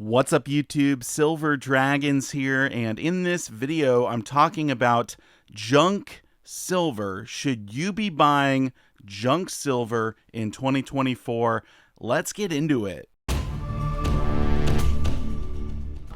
What's up YouTube, Silver Dragons here, and in this video I'm talking about junk silver. Should you be buying junk silver in 2024? Let's get into it.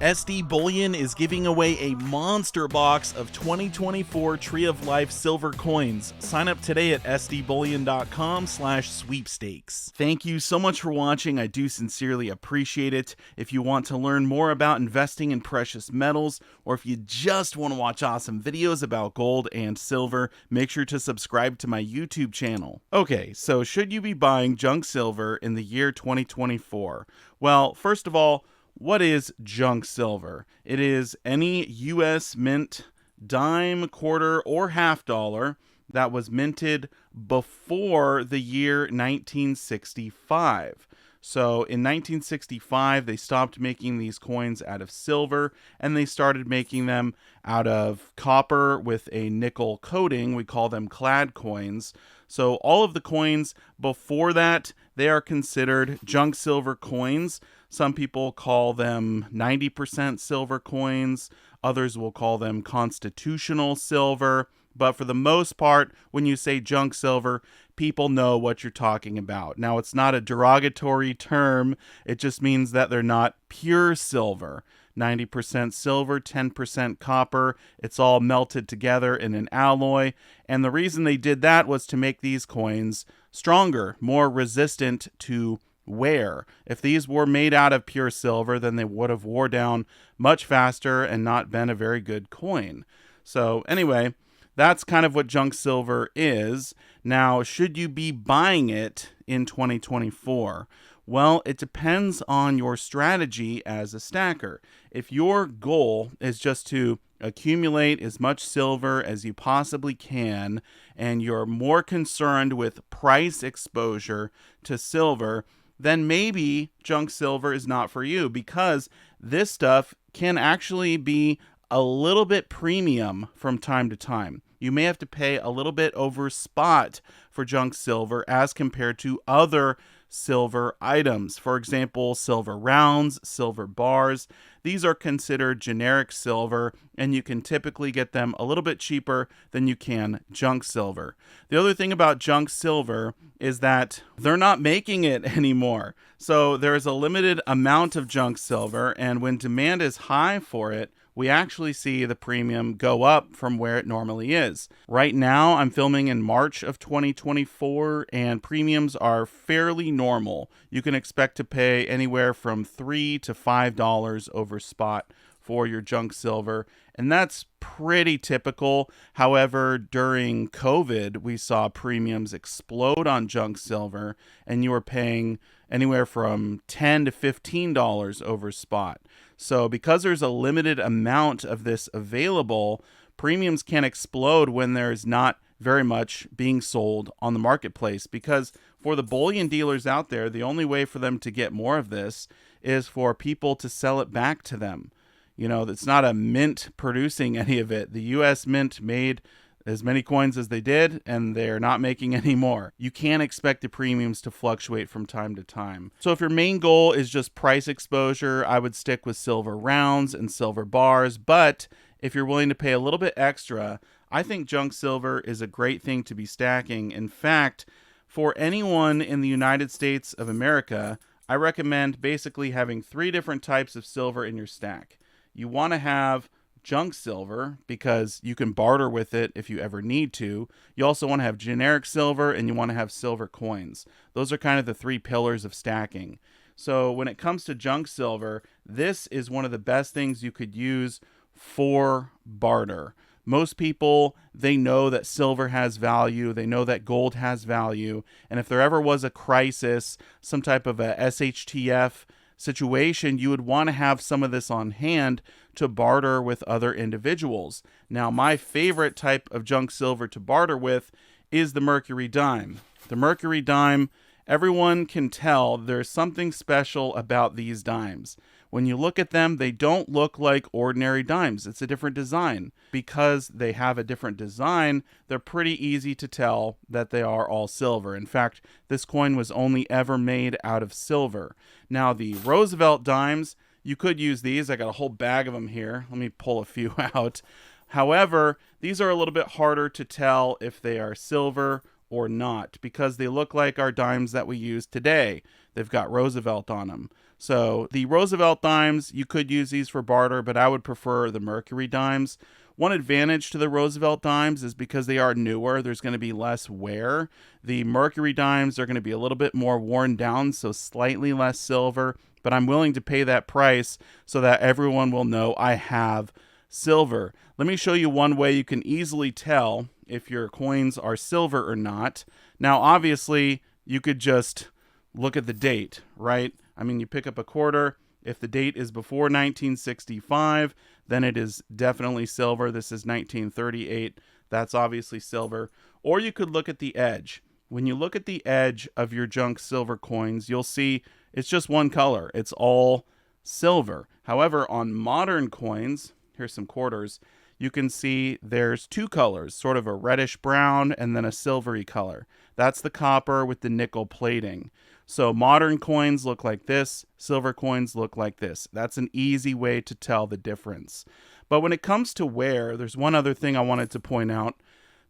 SD Bullion is giving away a monster box of 2024 Tree of Life silver coins. Sign up today at sdbullion.com/sweepstakes. Thank you so much for watching. I do sincerely appreciate it. If you want to learn more about investing in precious metals, or if you just want to watch awesome videos about gold and silver, make sure to subscribe to my YouTube channel. Okay, so should you be buying junk silver in the year 2024? Well, first of all, what is junk silver? It is any U.S. mint dime, quarter, or half dollar that was minted before the year 1965. So in 1965, they stopped making these coins out of silver and they started making them out of copper with a nickel coating. We call them clad coins. So all of the coins before that, they are considered junk silver coins. Some people call them 90% silver coins. Others will call them constitutional silver. But for the most part, when you say junk silver, people know what you're talking about. Now, it's not a derogatory term. It just means that they're not pure silver. 90% silver, 10% copper. It's all melted together in an alloy. And the reason they did that was to make these coins stronger, more resistant to wear. If these were made out of pure silver, then they would have wore down much faster and not been a very good coin. So anyway, that's kind of what junk silver is. Now, should you be buying it in 2024? Well, it depends on your strategy as a stacker. If your goal is just to accumulate as much silver as you possibly can, and you're more concerned with price exposure to silver, then maybe junk silver is not for you, because this stuff can actually be a little bit premium from time to time. You may have to pay a little bit over spot for junk silver as compared to other silver items. For example, silver rounds, silver bars. These are considered generic silver, and you can typically get them a little bit cheaper than you can junk silver. The other thing about junk silver is that they're not making it anymore. So there's a limited amount of junk silver, and when demand is high for it, we actually see the premium go up from where it normally is. Right now, I'm filming in March of 2024, and premiums are fairly normal. You can expect to pay anywhere from $3 to $5 over spot for your junk silver, and that's pretty typical. However, during COVID, we saw premiums explode on junk silver, and you were paying anywhere from $10 to $15 over spot. So because there's a limited amount of this available, premiums can explode when there's not very much being sold on the marketplace, because for the bullion dealers out there, the only way for them to get more of this is for people to sell it back to them. You know, it's not a mint producing any of it. The US Mint made as many coins as they did, and they're not making any more. You can't expect the premiums to fluctuate from time to time. So if your main goal is just price exposure, I would stick with silver rounds and silver bars. But if you're willing to pay a little bit extra, I think junk silver is a great thing to be stacking. In fact, for anyone in the United States of America, I recommend basically having 3 different types of silver in your stack. You want to have junk silver because you can barter with it if you ever need to. You also want to have generic silver, and you want to have silver coins. Those are kind of the 3 pillars of stacking. So when it comes to junk silver, this is one of the best things you could use for barter. Most people, they know that silver has value. They know that gold has value. And if there ever was a crisis, some type of a SHTF situation, you would want to have some of this on hand to barter with other individuals. Now, my favorite type of junk silver to barter with is the Mercury dime. The Mercury dime, everyone can tell there's something special about these dimes. When you look at them, they don't look like ordinary dimes. It's a different design. Because they have a different design, they're pretty easy to tell that they are all silver. In fact, this coin was only ever made out of silver. Now, the Roosevelt dimes, You could use these. I got a whole bag of them here. Let me pull a few out. However, these are a little bit harder to tell if they are silver or not because they look like our dimes that we use today. They've got Roosevelt on them. So the Roosevelt dimes, you could use these for barter, but I would prefer the Mercury dimes. One advantage to the Roosevelt dimes is because they are newer, there's going to be less wear. The Mercury dimes are going to be a little bit more worn down, so slightly less silver, but I'm willing to pay that price so that everyone will know I have silver. Let me show you one way you can easily tell if your coins are silver or not. Now, obviously, you could just look at the date, right? I mean, you pick up a quarter. If the date is before 1965, then it is definitely silver. This is 1938. That's obviously silver. Or you could look at the edge. When you look at the edge of your junk silver coins, you'll see it's just one color. It's all silver. However, on modern coins, here's some quarters, you can see there's two colors, sort of a reddish brown and then a silvery color. That's the copper with the nickel plating. So modern coins look like this, silver coins look like this. That's an easy way to tell the difference. But when it comes to wear, there's one other thing I wanted to point out.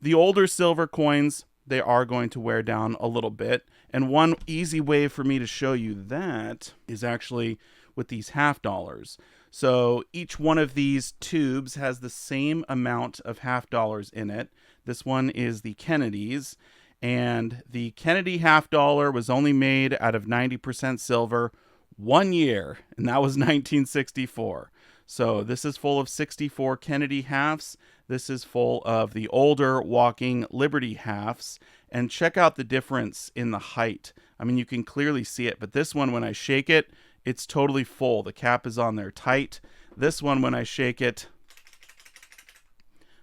The older silver coins, they are going to wear down a little bit. And one easy way for me to show you that is actually with these half dollars. So each one of these tubes has the same amount of half dollars in it. This one is the Kennedy's. And the Kennedy half dollar was only made out of 90% silver 1 year, and that was 1964. So this is full of 64 Kennedy halves. This is full of the older Walking Liberty halves. And check out the difference in the height. I mean, you can clearly see it, but this one, when I shake it, it's totally full. The cap is on there tight. This one, when I shake it,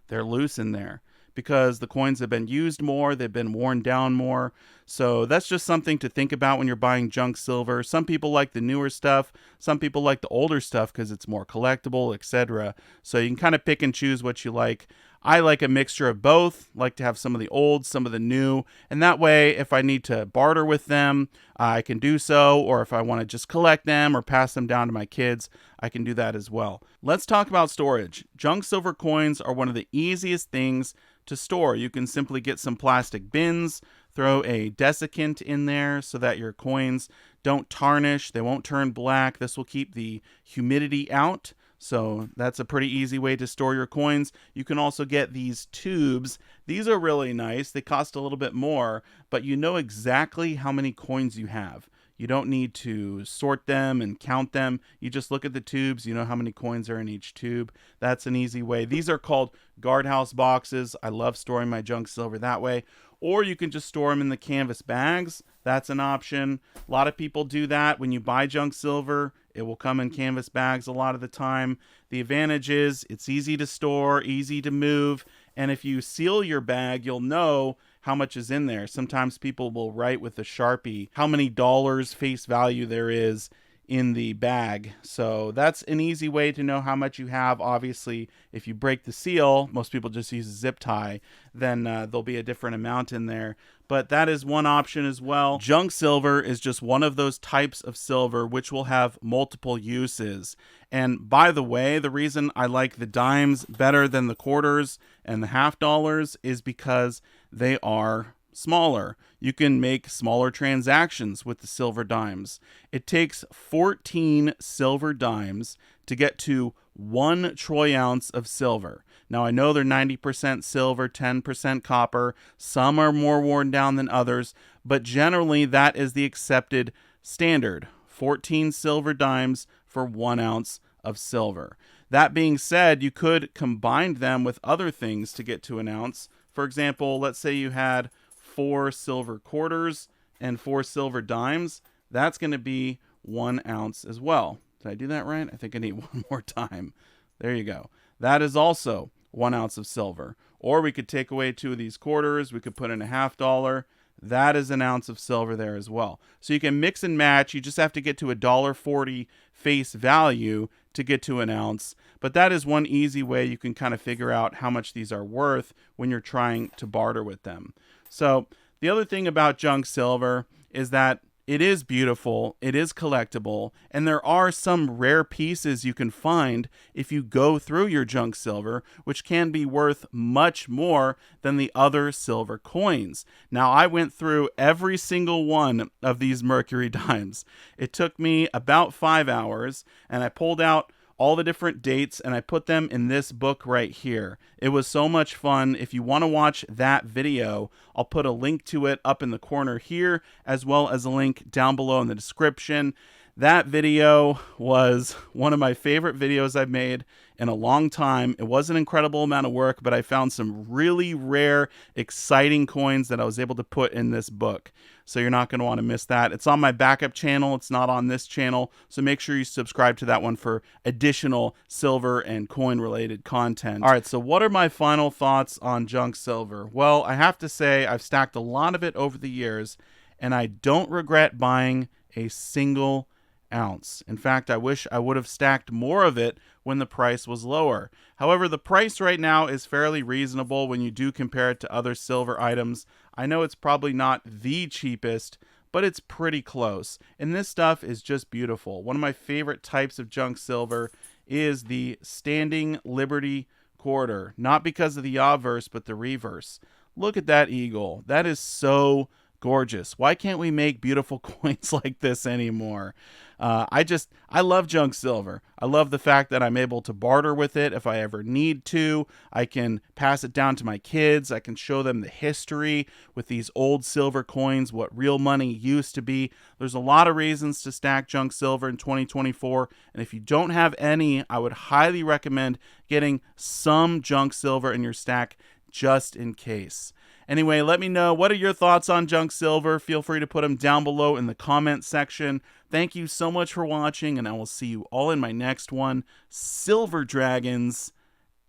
they're loose in there, because the coins have been used more, they've been worn down more. So that's just something to think about when you're buying junk silver. Some people like the newer stuff, some people like the older stuff because it's more collectible, etc. So you can kind of pick and choose what you like. I like a mixture of both, like to have some of the old, some of the new, and that way if I need to barter with them, I can do so, or if I want to just collect them or pass them down to my kids, I can do that as well. Let's talk about storage. Junk silver coins are one of the easiest things to store. You can simply get some plastic bins, throw a desiccant in there so that your coins don't tarnish, they won't turn black. This will keep the humidity out. So that's a pretty easy way to store your coins. You can also get these tubes. These are really nice. They cost a little bit more, but you know exactly how many coins you have. You don't need to sort them and count them. You just look at the tubes. You know how many coins are in each tube. That's an easy way. These are called guardhouse boxes. I love storing my junk silver that way. Or you can just store them in the canvas bags. That's an option. A lot of people do that. When you buy junk silver, it will come in canvas bags a lot of the time. The advantage is it's easy to store, easy to move. And if you seal your bag, you'll know how much is in there. Sometimes people will write with a Sharpie how many dollars face value there is in the bag. So that's an easy way to know how much you have. Obviously, if you break the seal, most people just use a zip tie, then there'll be a different amount in there. But that is one option as well. Junk silver is just one of those types of silver which will have multiple uses. And by the way, the reason I like the dimes better than the quarters and the half dollars is because they are smaller. You can make smaller transactions with the silver dimes. It takes 14 silver dimes to get to 1 troy ounce of silver. Now, I know they're 90% silver, 10% copper. Some are more worn down than others, but generally that is the accepted standard. 14 silver dimes for 1 ounce of silver. That being said, you could combine them with other things to get to an ounce. For example, let's say you had 4 silver quarters and 4 silver dimes. That's going to be 1 ounce as well. Did I do that right? I think I need one more time. There you go. That is also 1 ounce of silver. Or we could take away 2 of these quarters. We could put in a half dollar. That is an ounce of silver there as well. So you can mix and match. You just have to get to $1.40 face value to get to an ounce. But that is one easy way you can kind of figure out how much these are worth when you're trying to barter with them. So the other thing about junk silver is that It is beautiful, it is collectible, and there are some rare pieces you can find if you go through your junk silver, which can be worth much more than the other silver coins. Now, I went through every single one of these Mercury dimes. It took me about 5 hours, and I pulled out all the different dates and I put them in this book right here. It was so much fun. If you want to watch that video, I'll put a link to it up in the corner here, as well as a link down below in the description. That video was one of my favorite videos I've made in a long time. It was an incredible amount of work, but I found some really rare, exciting coins that I was able to put in this book. So you're not going to want to miss that. It's on my backup channel. It's not on this channel. So make sure you subscribe to that one for additional silver and coin related content. All right, so what are my final thoughts on junk silver? Well, I have to say I've stacked a lot of it over the years, and I don't regret buying a single ounce. In fact, I wish I would have stacked more of it when the price was lower. However, the price right now is fairly reasonable when you do compare it to other silver items. I know it's probably not the cheapest, but it's pretty close. And this stuff is just beautiful. One of my favorite types of junk silver is the Standing Liberty Quarter. Not because of the obverse, but the reverse. Look at that eagle. That is so gorgeous. Why can't we make beautiful coins like this anymore? I love junk silver. I love the fact that I'm able to barter with it if I ever need to. I can pass it down to my kids. I can show them the history with these old silver coins, what real money used to be. There's a lot of reasons to stack junk silver in 2024. And if you don't have any, I would highly recommend getting some junk silver in your stack just in case. Anyway, let me know, what are your thoughts on junk silver? Feel free to put them down below in the comment section. Thank you so much for watching, and I will see you all in my next one. Silver Dragons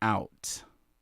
out.